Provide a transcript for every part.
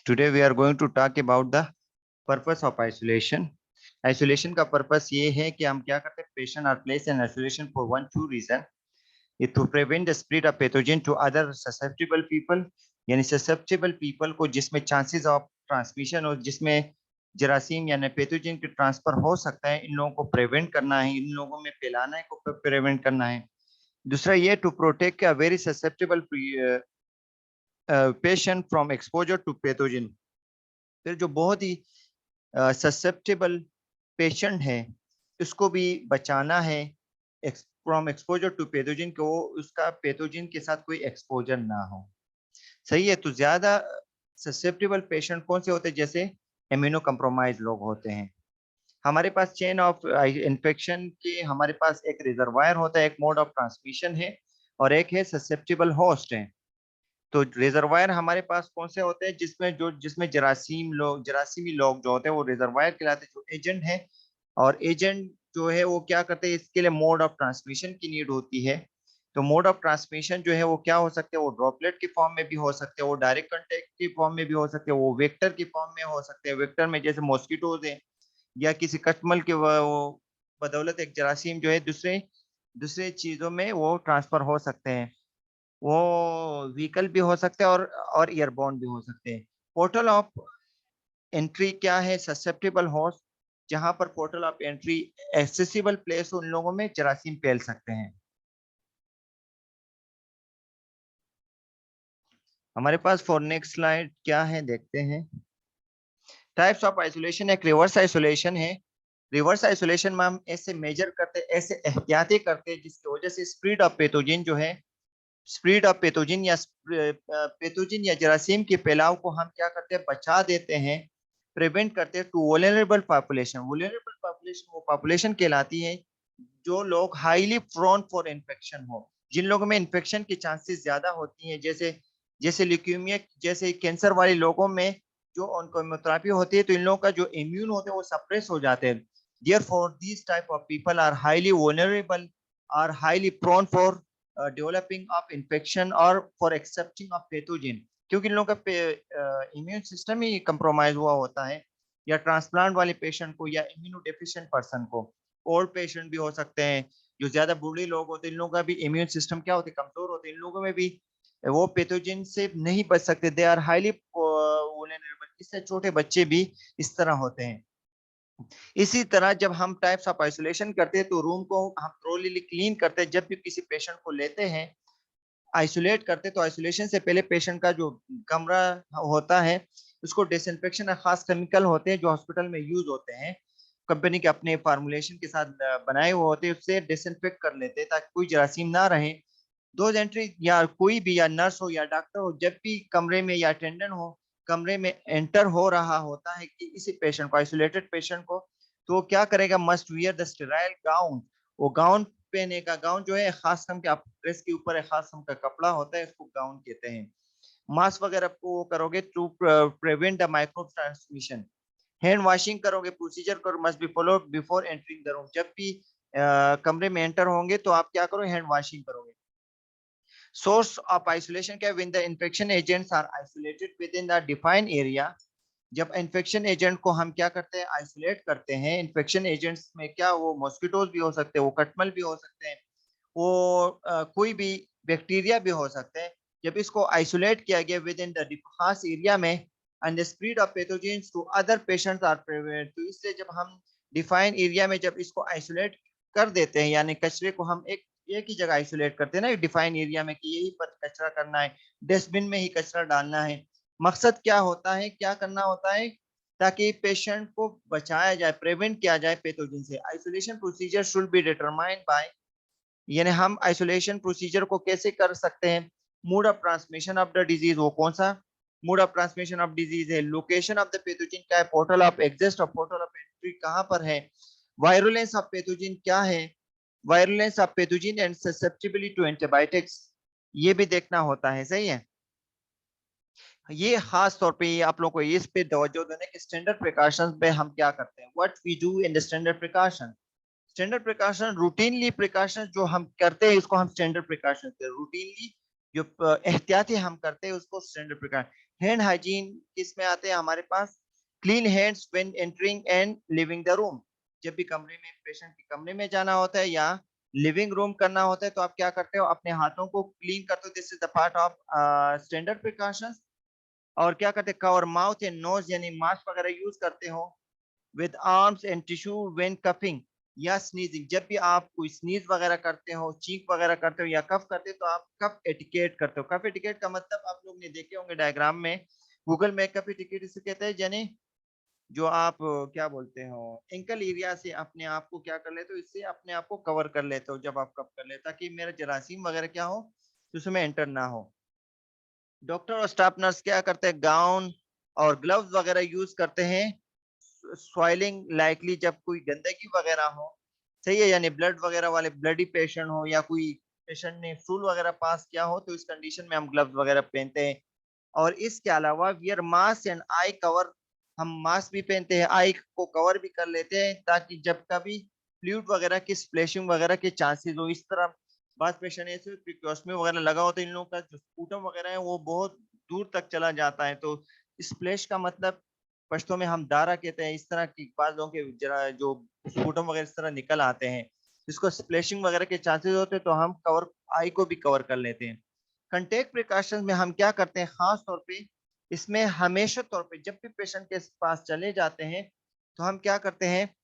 Today we are going to talk about the purpose of isolation. Isolation का purpose ये है कि हम क्या करते हैं, patient are placed in isolation for one true reason, ये to prevent the spread of pathogen to other susceptible people, यानी susceptible people को जिसमें chances of transmission और जिसमें जरासीम यानी पैथोजन के ट्रांसफर हो सकता है, इन लोगों को प्रिवेंट करना है, इन लोगों में फैलाना है को प्रिवेंट करना है। दूसरा ये to protect a very susceptible patient from exposure to pathogen. फिर जो बहुत ही ससेप्टेबल पेशेंट है उसको भी बचाना है फ्रॉम एक्सपोजर टू पैथोजन, को उसका पैथोजन के साथ कोई एक्सपोजर ना हो। सही है। तो ज्यादा ससेप्टेबल पेशेंट कौन से होते हैं? जैसे इम्यूनो कंप्रोमाइज लोग होते हैं। हमारे पास चेन ऑफ इन्फेक्शन के हमारे पास एक रिजर्वायर होता है, एक मोड ऑफ ट्रांसमिशन है और एक है ससेप्टेबल होस्ट है। तो रिजर्वायर हमारे पास कौन से होते हैं? जिसमें जरासीमी लोग जो होते हैं वो रिजर्वायर कहलाते हैं, जो एजेंट है। और एजेंट जो है वो क्या करते हैं, इसके लिए मोड ऑफ ट्रांसमिशन की नीड होती है। तो मोड ऑफ ट्रांसमिशन जो है वो क्या हो सकते हैं? वो ड्रॉपलेट के फॉर्म में भी हो सकते हैं, वो डायरेक्ट कांटेक्ट की फॉर्म में भी हो सकते हैं, वो वेक्टर की फॉर्म में हो सकते हैं। वेक्टर में जैसे मॉस्किटोज है या किसी कटमल के वो बदौलत एक जरासीम जो है दूसरे दूसरे चीजों में वो ट्रांसफर हो सकते हैं। वो व्हीकल भी हो सकते हैं और एयरबोर्न भी हो सकते हैं। पोर्टल ऑफ एंट्री क्या है? ससेप्टेबल होस्ट, जहां पर portal of entry accessible place उन लोगों में जरासीम फैल सकते हैं। हमारे पास फॉर नेक्स्ट स्लाइड क्या है देखते हैं। टाइप्स ऑफ आइसोलेशन एक रिवर्स आइसोलेशन है। रिवर्स आइसोलेशन में हम ऐसे मेजर करते, ऐसे एहतियाती करते हैं जिसकी वजह से स्प्रेड ऑफ पैथोजन जो है, स्प्रेड ऑफ पैथोजन या जरासीम के फैलाव को हम क्या करते हैं? बचा देते हैं, प्रिवेंट करते हैं to vulnerable population. Vulnerable population वो पॉपुलेशन कहलाती है जो लोग हाईली प्रोन फॉर इन्फेक्शन हो, जिन लोगों में इन्फेक्शन की चांसेस ज्यादा होती हैं, जैसे जैसे ल्यूकेमिया जैसे कैंसर वाले लोगों में जो ऑन्कोइमोथेरेपी होती है, तो इन लोगों का जो इम्यून होते हैं वो सप्रेस हो जाते हैं। Therefore, these type of people are highly vulnerable, are highly prone for developing of infection or for accepting of pathogen, क्योंकि इन लोगों का इम्यून सिस्टम ही कंप्रोमाइज हुआ होता है। या ट्रांसप्लांट वाले पेशेंट को या इम्यूनो डेफिशिएंट पर्सन को, ओल्ड पेशेंट भी हो सकते हैं, जो ज्यादा बूढ़े लोग होते हैं, इन लोगों का भी इम्यून सिस्टम क्या होते हैं? कमजोर होते हैं। इन लोगों में भी वो पैथोजन से नहीं बच सकते, दे आर हाईली वल्नरेबल। इससे छोटे बच्चे भी इस तरह होते हैं। इसी तरह जब हम टाइप्स ऑफ आइसोलेशन करते हैं तो रूम को हम थोरोली क्लीन करते हैं। जब भी किसी पेशेंट को लेते हैं, आइसोलेट करते हैं, तो आइसोलेशन से पहले पेशेंट का जो कमरा होता है उसको डिसइंफेक्शन खास केमिकल होते हैं जो हॉस्पिटल में यूज होते हैं, कंपनी के अपने फार्मूलेशन के साथ बनाए हुए होते हैं, उससे डिसइंफेक्ट कर लेते हैं ताकि कोई जरासीम ना रहे। दो एंट्री या कोई भी, या नर्स हो या डॉक्टर हो, जब भी कमरे में या अटेंडेंट हो कमरे में एंटर हो रहा होता है कि इसी पेशेंट को, आइसोलेटेड पेशेंट को, तो वो क्या करेगा? Must wear the sterile gown. वो गाउन पहने का, गाउन जो है खास कम के ड्रेस के ऊपर एक खास कम का कपड़ा होता है, उसको गाउन कहते हैं। मास्क वगैरह को वो करोगे to prevent the micro transmission. Hand washing करोगे, प्रोसीजर करो must be follow before entering the room. जब भी कमरे में एंटर होंगे तो आप क्या करो? हैंड वॉशिंग करोगे। सोर्स ऑफ आइसोलेशन क्या? When the infection agents are isolated within the defined area. जब इन्फेक्शन एजेंट को हम क्या करते हैं? आइसोलेट करते हैं। इन्फेक्शन एजेंट्स में क्या, वो मॉस्किटोज भी हो सकते हैं, वो कटमल भी हो सकते हैं, वो कोई भी बैक्टीरिया भी हो सकते हैं। जब इसको आइसोलेट किया गया विद इन द खास एरिया में, and the spread of pathogens to other patients are prevented. तो इसलिए जब हम डिफाइंड एरिया में जब इसको आइसोलेट कर देते हैं, यानी कचरे को हम एक ही जगह आइसोलेट करते हैं ना डिफाइन एरिया में, कि यही पर कचरा करना है, डस्टबिन में ही कचरा डालना है। मकसद क्या होता है, क्या करना होता है? ताकि पेशेंट को बचाया जाए, प्रिवेंट किया जाए पैथोजन से। Isolation procedure should be determined by, यानी हम आइसोलेशन प्रोसीजर को कैसे कर सकते हैं? Mode of transmission of the disease, वो कौन सा mode of transmission of disease है? लोकेशन ऑफ द पैथोजन क्या है? पोर्टल ऑफ एग्जिस्ट और पोर्टल ऑफ एंट्री कहां पर है? वायरुलेंस ऑफ पैथोजन क्या है? Virulence of pathogen and susceptibility to antibiotics, ये भी देखना होता है। सही है। ये खास तौर पे आप लोगों को इस पे तवज्जो देने के स्टैंडर्ड प्रिकॉशंस पे हम क्या करते हैं, what we do in the standard precaution. Standard precaution, routinely precaution जो हम करते हैं उसको हम स्टैंडर्ड प्रिकॉशन कहते हैं। रूटीनली जो एहतियाती हम करते हैं उसको स्टैंडर्ड प्रिकॉशन। हैंड हाइजीन किस में आते हैं हमारे पास? Clean hands when entering and leaving the room. जब भी कमरे में, पेशेंट के कमरे में जाना होता है या लिविंग रूम करना होता है तो आप क्या करते हो? अपने हाथों को क्लीन करते हो। This is the part of standard precautions. और क्या करते हैं? कवर माउथ एंड नोज यानी मास्क वगैरह यूज करते हो। With arms and tissue when coughing या स्नीजिंग। जब भी आप कोई स्नीज वगैरह करते हो, चीख वगैरह करते हो या कफ करते हो तो आप कफ एटिकेट करते हो। कफ एटिकेट का मतलब आप लोग ने देखे होंगे डायग्राम में, गूगल में। कफ एटिकेट इसे कहते हैं यानी जो आप क्या बोलते हो, एंकल एरिया से अपने आप को क्या कर लेते हो, इससे अपने आप को कवर कर लेते हो जब आप कफ कर लेते हो, ताकि मेरा जरासीम वगैरह क्या हो तो उसमें एंटर ना हो। डॉक्टर और स्टाफ नर्स क्या करते हैं? गाउन और ग्लव्स वगैरह यूज करते हैं। स्वाइलिंग लाइकली जब कोई गंदगी वगैरह हो, सही है, यानी ब्लड वगैरह वाले ब्लडी पेशेंट हो या कोई पेशेंट ने स्टूल वगैरह पास किया हो तो इस कंडीशन में हम ग्लव्स वगैरह पहनते हैं। और इसके अलावा wear mask and I cover, हम मास्क भी पहनते हैं, आई को कवर भी कर लेते हैं ताकि जब कभी फ्लूइड वगैरह की स्प्लैशिंग वगैरह के चांसेस हो। इस तरह बात पेशेंट ऐसे प्रिकॉशनरी वगैरह लगा होता है, इन लोगों का जो स्पूटम वगैरह है वो बहुत दूर तक चला जाता है। तो स्प्लैश का मतलब पश्तो में हम दारा कहते हैं। इस तरह की बात लोगों के जरा जो स्पूटम वगैरह इस तरह निकल आते हैं, इसको स्प्लैशिंग वगैरह के चांसेस होते हैं तो हम कवर, आई को भी कवर कर लेते हैं। कंटेक्ट प्रिकॉशंस में हम क्या करते हैं? खास तौर पे इसमें हमेशा तौर पे जब भी पेशेंट के पास चले जाते हैं तो हम क्या करते हैं?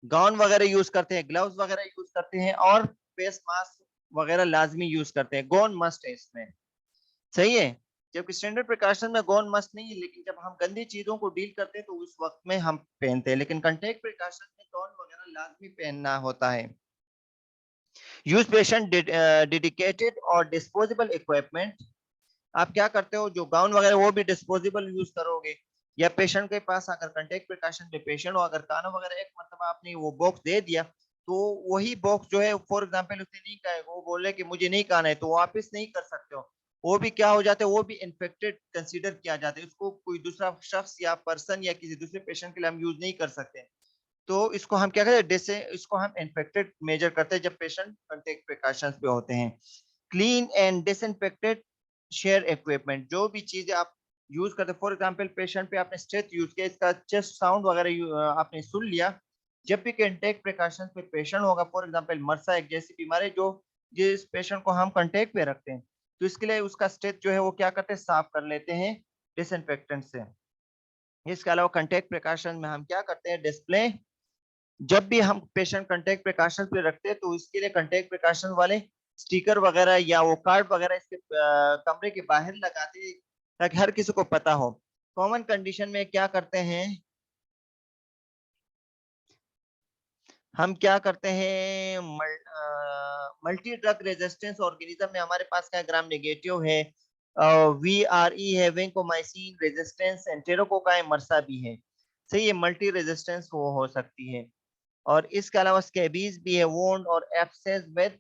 गाउन वगैरह यूज करते हैं, ग्लव्स वगैरह यूज करते हैं और फेस मास्क वगैरह लाजमी यूज करते हैं। गॉन मस्ट है इसमें, सही है। जबकि स्टैंडर्ड प्रिकॉशन में गॉन मस्ट नहीं है, लेकिन जब हम गंदी चीजों को डील करते हैं तो उस वक्त में हम पहनते हैं। लेकिन कंटेक्ट प्रिकॉशन में गॉन वगैरह लाजमी पहनना होता है। यूज पेशेंट डेडिकेटेड और डिस्पोजेबल इक्विपमेंट। आप क्या करते हो? जो गाउन वगैरह वो भी डिस्पोजेबल यूज करोगे। या पेशेंट के पास अगर कंटेक्ट प्रिकॉशन पे पेशेंट हो, अगर कानों वगैरह एक मतलब आपने वो बॉक्स दे दिया तो वही बॉक्स जो है, फॉर एग्जांपल उसने नहीं कहा, वो बोले कि मुझे नहीं कहना है तो वापस नहीं कर सकते हो। वो भी क्या हो जाता है? वो भी इन्फेक्टेड कंसीडर किया जाता है। उसको कोई दूसरा शख्स या पर्सन या किसी दूसरे पेशेंट के लिए हम यूज नहीं कर सकते। तो इसको हम क्या करते हैं? इसको हम इन्फेक्टेड मेजर करते हैं जब पेशेंट कंटेक्ट प्रिकॉशंस पे होते हैं। Clean and disinfected share equipment, जो भी चीजें आप यूज करते हैं, फॉर एग्जांपल पेशेंट पे आपने स्ट्रेच यूज किया, इसका चेस्ट साउंड वगैरह आपने सुन लिया। जब भी कंटेक्ट प्रिकॉशन पे पेशेंट होगा, फॉर एग्जांपल मरसा एक जैसी बीमारी जो जिस पेशेंट को हम कंटेक्ट पे रखते हैं, तो इसके लिए उसका स्ट्रेच जो है वो क्या करते हैं? साफ कर लेते हैं डिसइंफेक्टेंट से। इसके अलावा कंटेक्ट प्रिकॉशन में हम क्या करते हैं? डिस्प्ले, जब भी हम पेशेंट कंटेक्ट प्रिकॉशन पे रखते हैं तो इसके लिए कंटेक्ट प्रिकॉशन वाले स्टिकर वगैरह या वो कार्ड वगैरह इसके कमरे के बाहर लगाते हैं ताकि हर किसी को पता हो। कॉमन कंडीशन में क्या करते हैं? हम क्या करते हैं? मल्टी ड्रग रेजिस्टेंस ऑर्गेनिज्म में हमारे पास क्या ग्राम नेगेटिव है, VRE है, वेंकोमाइसिन रेजिस्टेंस, एंटेरोकोकाई मरसा भी है, सही है। मल्टी रेजिस्टेंस वो हो सकती है। और इसके अलावा स्कैबीज भी है, वोंड और एब्सेस विद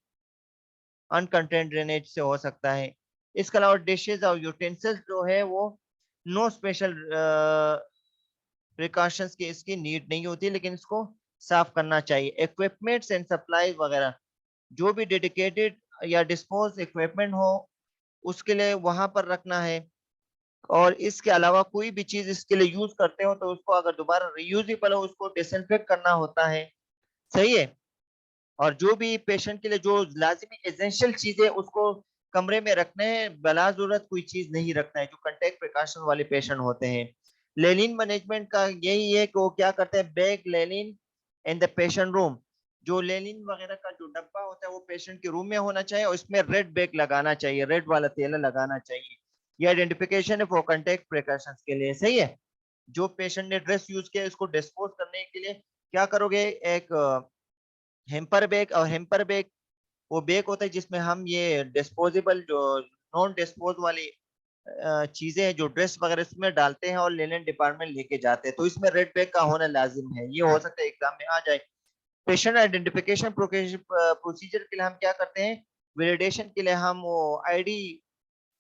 अनकंटेंट ड्रेनेज से हो सकता है। इसके अलावा डिशेज और यूटेंसिल्स जो है वो नो स्पेशल प्रिकॉशंस की इसकी नीड नहीं होती, लेकिन इसको साफ करना चाहिए। इक्विपमेंट्स एंड सप्लाईज वगैरह जो भी डेडिकेटेड या डिस्पोज इक्विपमेंट हो उसके लिए वहां पर रखना है। और इसके अलावा कोई भी चीज इसके लिए यूज करते हो तो उसको अगर दोबारा रीयूजेबल हो उसको डिसइंफेक्ट करना होता है, सही है। और जो भी पेशेंट के लिए जो लाजिमी एसेंशियल चीजें उसको कमरे में रखने हैं, बला जरूरत कोई चीज नहीं रखना है जो कंटेक्ट प्रिकॉशन वाले पेशेंट होते हैं। लेनिन मैनेजमेंट का यही है कि वो क्या करते हैं? Bag Lenin in the patient room. जो लेनिन वगैरह का जो डब्बा होता है वो पेशेंट के रूम में होना चाहिए और इसमें रेड बैग लगाना चाहिए, रेड वाला तेल लगाना चाहिए। ये आइडेंटिफिकेशन है फॉर कंटेक्ट प्रिकॉशन के लिए, सही है। जो पेशेंट ने ड्रेस यूज किया इसको डिस्पोज करने के लिए क्या करोगे? एक हेम्पर बैग, और हेम्पर बैग वो बैग होता है जिसमें हम ये डिस्पोजेबल जो नॉन डिस्पोज वाली चीजें हैं जो ड्रेस वगैरह इसमें डालते हैं और लेने डिपार्टमेंट लेके जाते हैं, तो इसमें रेड बैग का होना लाजिम है। ये हो सकता है एग्जाम में आ जाए। पेशेंट आइडेंटिफिकेशन प्रोसीजर के लिए हम क्या करते हैं? वैलिडेशन के लिए हम वो आईडी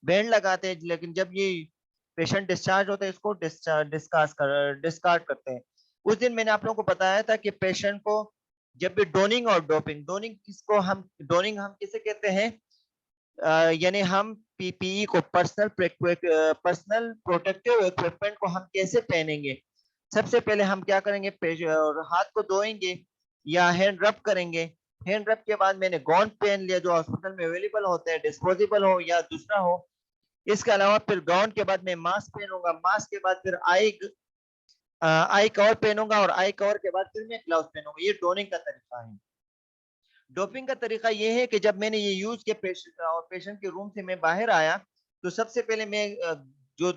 बैंड लगाते हैं, लेकिन जब ये पेशेंट डिस्चार्ज होता है इसको डिस्कार्ड करते हैं। उस दिन मैंने आप लोगों को बताया था कि पेशेंट को जब भी डोनिंग और डोपिंग, डोनिंग किसको हम, डोनिंग हम किसे कहते हैं? यानी हम पीपीई को पर्सनल प्रोटेक्टिव इक्विपमेंट को हम कैसे पहनेंगे। सबसे पहले हम क्या करेंगे, और हाथ को धोएंगे या हैंड रब करेंगे। हैंड रब के बाद मैंने गाउन पहन लिया जो हॉस्पिटल में अवेलेबल होते हैं, डिस्पोजेबल हो या दूसरा हो। इसके अलावा फिर गाउन के बाद मैं मास्क पहनूंगा, मास्क के बाद फिर आई कवर पहनूंगा और आई कवर के बाद फिर मैं ग्लव्स पहनूंगा। ये डोनिंग का तरीका है। डोपिंग का तरीका ये है कि जब मैंने ये यूज किया पेशेंट के रूम से मैं बाहर आया, तो सबसे पहले मैं जो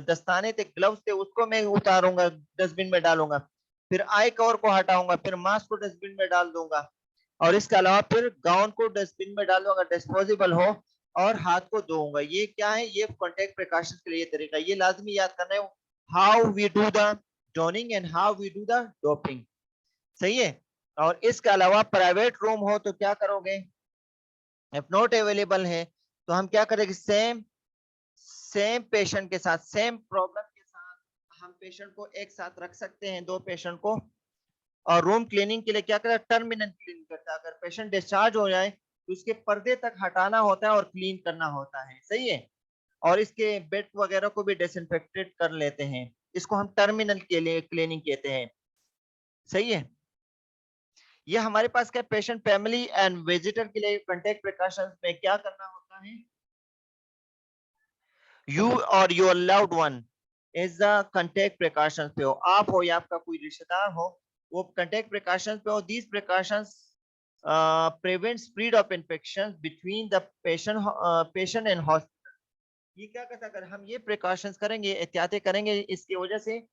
दस्ताने थे, ग्लव्स थे, उसको मैं उतारूंगा, डस्टबिन में डालूंगा। फिर आई कवर को हटाऊंगा, फिर मास्क को डस्टबिन में डाल दूंगा, और इसके अलावा फिर गाउन को डस्टबिन में डाल दूंगा, डिस्पोजेबल हो, और हाथ को धोऊंगा। ये क्या है, ये कॉन्टेक्ट प्रिकॉशन के लिए तरीका। ये लाजमी याद करना है, how we do the donning and how we do the doffing. सही है। और इसके अलावा प्राइवेट रूम हो तो क्या करोगे, इफ नॉट अवेलेबल है तो हम क्या करेंगे, सेम सेम पेशेंट के साथ, सेम प्रॉब्लम के साथ हम पेशेंट को एक साथ रख सकते हैं, दो पेशेंट को। और रूम क्लीनिंग के लिए क्या करें, टर्मिनल क्लीन करता है। अगर पेशेंट डिस्चार्ज हो जाए तो उसके पर्दे तक हटाना होता है और क्लीन करना होता है। सही है। और इसके बेड वगैरह को भी डिसइंफेक्टेड कर लेते हैं। इसको हम टर्मिनल के लिए क्लीनिंग कहते हैं। सही है। ये हमारे पास क्या, पेशेंट फैमिली एंड विजिटर के लिए कंटेक्ट प्रिकॉशंस में क्या करना होता है, यू और your loved one is the contact precautions पे हो, आप हो या आपका कोई रिश्तेदार हो, वो कंटेक्ट प्रिकॉशंस पे हो। These precautions prevent spread of infection between the patient and hospital. ये क्या करता है, अगर हम ये प्रिकॉशंस करेंगे, एहतियातें करेंगे, इसकी वजह से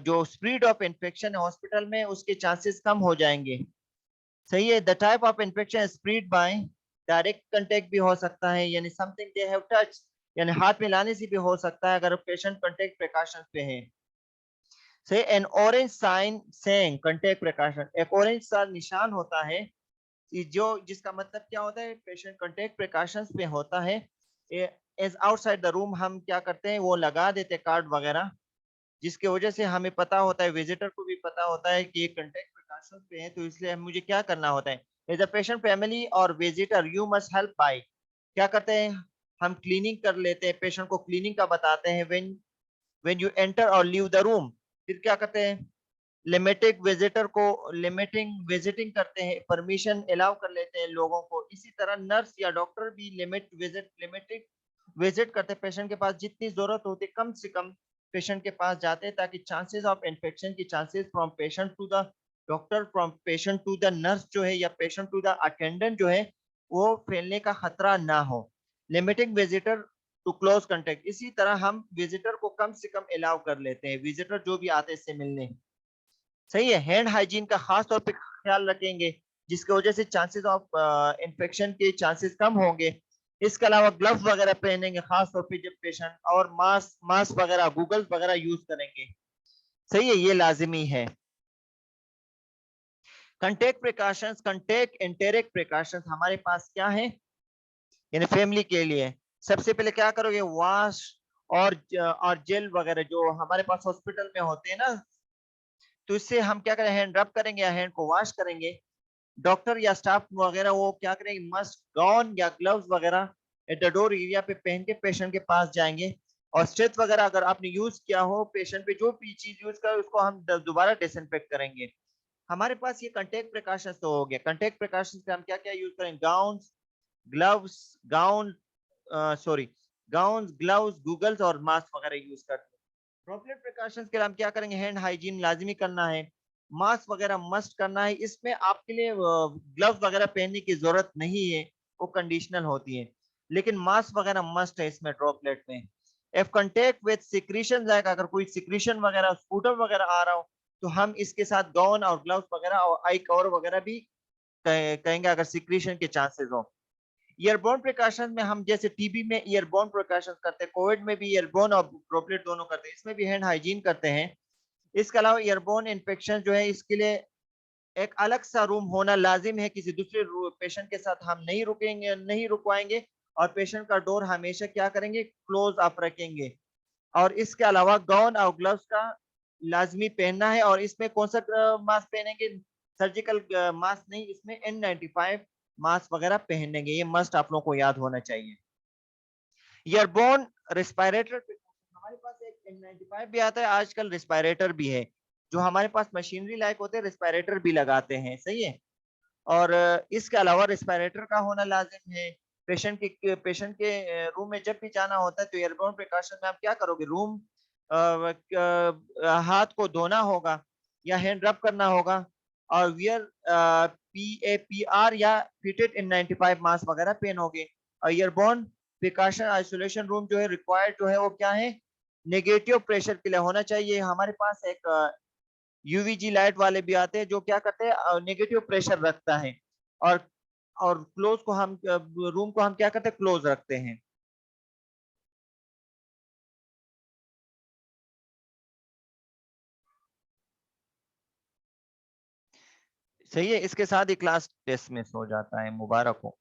जो स्प्रेड ऑफ इन्फेक्शन है हॉस्पिटल में, उसके चांसेस कम हो जाएंगे। सही है। The type of infection spread by direct contact भी हो सकता है, यानी समथिंग दे हैव टच, यानी हाथ में लाने से भी हो सकता है अगर पेशेंट कांटेक्ट प्रिकॉशंस पे है। Say an orange sign saying contact precaution, एक ऑरेंज सा निशान होता है जो जिसका मतलब क्या होता है, पेशेंट कांटेक्ट प्रिकॉशंस पे होता है। एज आउटसाइड द रूम हम क्या करते हैं, वो लगा देते हैं कार्ड वगैरह, जिसकी वजह से हमें पता होता है, विजिटर को भी पता होता है कि ये कांटेक्ट प्रिकॉशंस पे है, तो इसलिए मुझे क्या करना होता है। एज अ पेशेंट फैमिली और visitor you must help by, क्या करते हैं, हम क्लीनिंग कर लेते हैं, पेशेंट को क्लीनिंग का बताते हैं। व्हेन यू एंटर और लीव द रूम, फिर क्या करते हैं, लिमिटिंग विजिटिंग करते हैं, परमिशन अलाउ कर लेते हैं लोगों को। इसी तरह नर्स या डॉक्टर भी लिमिटेड विजिट करते हैं पेशेंट के पास, जितनी जरूरत होती है कम से कम पेशेंट के पास जाते हैं, ताकि चांसेस ऑफ इन्फेक्शन की chances from patient to the doctor, from patient to the nurse जो है, या पेशेंट टू द अटेंडेंट जो है, वो फैलने का खतरा ना हो। Limiting visitor to close contact, इसी तरह हम विजिटर को कम से कम अलाउ कर लेते हैं, विजिटर जो भी आते हैं इससे मिलने। सही है। हैंड हाइजीन का खास तौर पे ख्याल रखेंगे, जिसकी वजह से चांसेस ऑफ इन्फेक्शन के चांसेस कम होंगे। इसके अलावा ग्लव्स वगैरह पहनेंगे खास तौर पे जब पेशेंट, और मास्क वगैरह, गूगल्स वगैरह यूज करेंगे। सही है, ये लाजिमी है। कंटेक्ट प्रिकॉशंस, कंटेक्ट इंटेरेक्ट प्रिकॉशंस हमारे पास क्या है, यानी फैमिली के लिए सबसे पहले क्या करोगे, वॉश और जेल वगैरह जो हमारे पास हॉस्पिटल में होते हैं ना, तो इससे हम क्या करें, हैंड रब करेंगे या हैंड को वॉश करेंगे। डॉक्टर या स्टाफ वगैरह वो क्या करेंगे, मस्ट गाउन या ग्लव्स वगैरह एट द डोर एरिया पे पहन के पेशेंट के पास जाएंगे। और स्ट्रेच वगैरह अगर आपने यूज किया हो पेशेंट पे, जो भी चीज यूज कर, उसको हम दोबारा डिसइंफेक्ट करेंगे। हमारे पास ये कंटेक्ट प्रिकॉशंस तो हो गया। कंटेक्ट प्रिकॉशंस पे हम क्या क्या यूज करें, gowns, gloves, gown sorry gown, gloves, goggles और मास्क वगैरह यूज करते हैं। ड्रॉपलेट प्रिकॉशंस के लिए हम क्या करेंगे, हैंड हाइजीन लाजमी करना है, मास्क वगैरह मस्ट करना है। इसमें आपके लिए ग्लव्स वगैरह पहनने की जरूरत नहीं है, वो कंडीशनल होती है, लेकिन मास्क वगैरह मस्ट है इसमें ड्रॉपलेट में। इफ कंटेक्ट विद सिक्रीशन जाएगा, अगर कोई सिक्रीशन वगैरह, स्पूटम वगैरह आ रहा हो, तो हम इसके साथ गाउन और ग्लव्स वगैरह और आई कवर वगैरह भी कहेंगे, अगर सिक्रीशन के चांसेस हो। ईयरबोर्न प्रिकॉशन में हम जैसे टीबी में ईयरबोर्न प्रिकॉशन करते हैं, कोविड में भी ईयरबोर्न और ड्रॉपलेट दोनों करते हैं, इसमें भी हैंड हाइजीन करते हैं। इसके अलावा ईयरबोर्न इन्फेक्शन जो है, इसके लिए एक अलग सा रूम होना लाजिम है, किसी दूसरे पेशेंट के साथ हम नहीं रुकेंगे, नहीं रुकवाएंगे, और पेशेंट का डोर हमेशा क्या करेंगे, क्लोज अप रखेंगे। और इसके अलावा गाउन और ग्लव्स का लाजमी पहनना है। और इसमें कौन सा मास्क पहनेंगे, सर्जिकल मास्क नहीं, इसमें N95 मास्क वगैरह पहनेंगे, ये मस्ट आप लोगों को याद होना चाहिए। एयरबोर्न रेस्पिरेटर, हमारे पास एक N95 भी आता है, आजकल रेस्पिरेटर भी है, जो हमारे पास मशीनरी लायक होते हैं, रेस्पिरेटर भी लगाते हैं, सही है। और इसके अलावा रेस्पिरेटर का होना लाजिम है। पेशेंट के रूम में जब भी जाना होता है तो एयरबोर्न प्रिकॉशन में आप क्या करोगे, रूम हाथ को धोना होगा या हैंड रब करना होगा, और वियर PAPR या फिटेड N95 मास्क वगैरह पहनोगे। और एयरबोर्न प्रिकॉशन आइसोलेशन रूम जो है रिक्वायर्ड जो है वो क्या है, नेगेटिव प्रेशर के लिए होना चाहिए। हमारे पास एक यूवीजी लाइट वाले भी आते हैं जो क्या करते हैं, नेगेटिव प्रेशर रखता है। और क्लोज को हम रूम को हम क्या करते हैं, क्लोज रखते हैं। सही है, इसके साथ ही क्लास टेस्ट मिस हो जाता है, मुबारक हो।